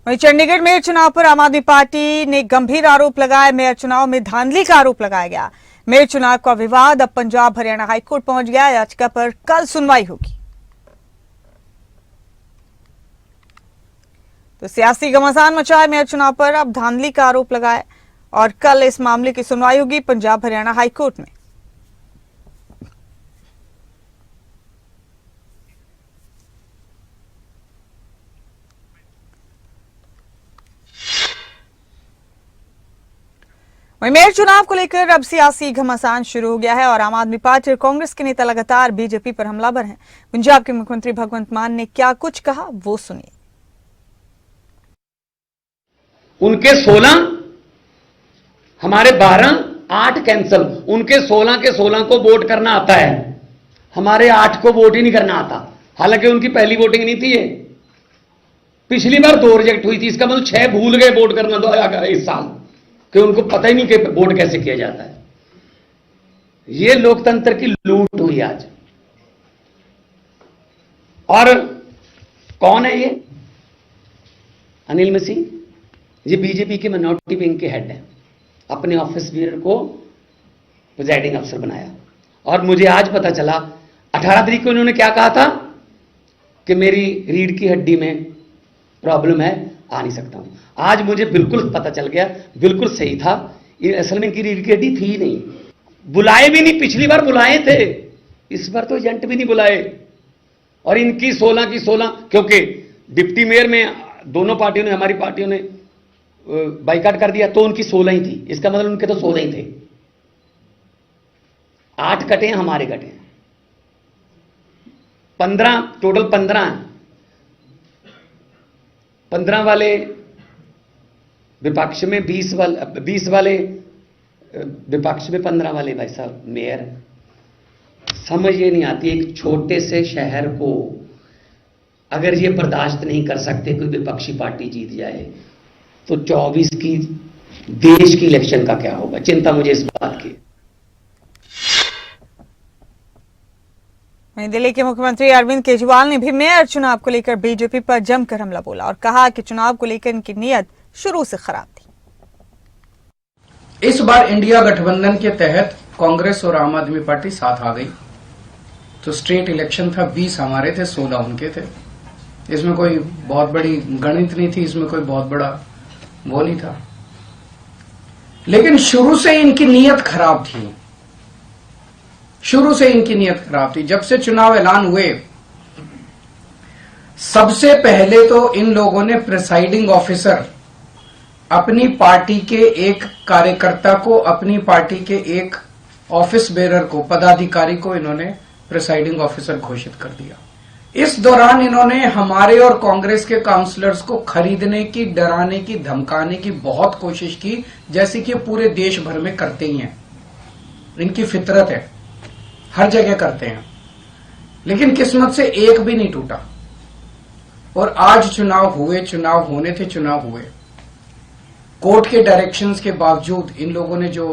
वहीं चंडीगढ़ मेयर चुनाव पर आम आदमी पार्टी ने गंभीर आरोप लगाए। मेयर चुनाव में धांधली का आरोप लगाया गया। मेयर चुनाव का विवाद अब पंजाब हरियाणा हाईकोर्ट पहुंच गया। याचिका पर कल सुनवाई होगी। तो सियासी घमासान मचाए मेयर चुनाव पर, अब धांधली का आरोप लगाए और कल इस मामले की सुनवाई होगी पंजाब हरियाणा हाईकोर्ट में। वहीं मेयर चुनाव को लेकर अब सियासी घमासान शुरू हो गया है और आम आदमी पार्टी और कांग्रेस के नेता लगातार बीजेपी पर हमलावर हैं। पंजाब के मुख्यमंत्री भगवंत मान ने क्या कुछ कहा, वो सुनिए। उनके 16, हमारे 12, 8 कैंसल। उनके 16 के 16 को वोट करना आता है, हमारे 8 को वोट ही नहीं करना आता। हालांकि उनकी पहली वोटिंग नहीं थी ये। पिछली बार 2 रिजेक्ट हुई थी, इसका मतलब 6 भूल गए वोट करना तो इस साल, कि उनको पता ही नहीं कि वोट कैसे किया जाता है। ये लोकतंत्र की लूट हुई आज। और कौन है ये? अनिल मसीह, ये बीजेपी के मिनॉरिटी विंग के हेड हैं। अपने ऑफिस बियर को प्रिजाइडिंग अफसर बनाया। और मुझे आज पता चला 18 तारीख को इन्होंने क्या कहा था कि मेरी रीढ़ की हड्डी में प्रॉब्लम है, आ नहीं सकता हूं। आज मुझे बिल्कुल पता चल गया, बिल्कुल सही था। असल में इनकी रीढ़ की हड्डी थी नहीं। बुलाए भी नहीं, पिछली बार बुलाए थे, इस बार तो एजेंट भी नहीं बुलाए। और इनकी 16 की 16, क्योंकि डिप्टी मेयर में दोनों पार्टियों ने, हमारी पार्टियों ने बाइकाट कर दिया, तो उनकी 16 ही थी। इसका मतलब उनके तो 16 ही थे। 8 कटे हैं, हमारे कटे हैं 15, टोटल 15 हैं। 15 वाले विपक्ष में, 20 वाले विपक्ष में, 15 वाले भाई साहब मेयर। समझ ये नहीं आती, एक छोटे से शहर को अगर ये बर्दाश्त नहीं कर सकते कोई विपक्षी पार्टी जीत जाए, तो 24 की देश की इलेक्शन का क्या होगा? चिंता मुझे इस बात की। वहीं दिल्ली के मुख्यमंत्री अरविंद केजरीवाल ने भी मेयर चुनाव को लेकर बीजेपी पर जमकर हमला बोला और कहा कि चुनाव को लेकर इनकी नीयत शुरू से खराब थी। इस बार इंडिया गठबंधन के तहत कांग्रेस और आम आदमी पार्टी साथ आ गई, तो स्टेट इलेक्शन था, 20 हमारे थे, 16 उनके थे। इसमें कोई बहुत बड़ी गणित नहीं थी, इसमें कोई बहुत बड़ा वो नहीं था। लेकिन शुरू से इनकी नीयत खराब थी, शुरू से इनकी नीयत खराब थी। जब से चुनाव ऐलान हुए, सबसे पहले तो इन लोगों ने प्रिसाइडिंग ऑफिसर, अपनी पार्टी के एक कार्यकर्ता को, अपनी पार्टी के एक ऑफिस बेरर को, पदाधिकारी को इन्होंने प्रिसाइडिंग ऑफिसर घोषित कर दिया। इस दौरान इन्होंने हमारे और कांग्रेस के काउंसलर्स को खरीदने की, डराने की, धमकाने की बहुत कोशिश की, जैसे कि पूरे देश भर में करते ही हैं। इनकी फितरत है, हर जगह करते हैं। लेकिन किस्मत से एक भी नहीं टूटा। और आज चुनाव हुए, चुनाव होने थे, चुनाव हुए। कोर्ट के डायरेक्शंस के बावजूद इन लोगों ने जो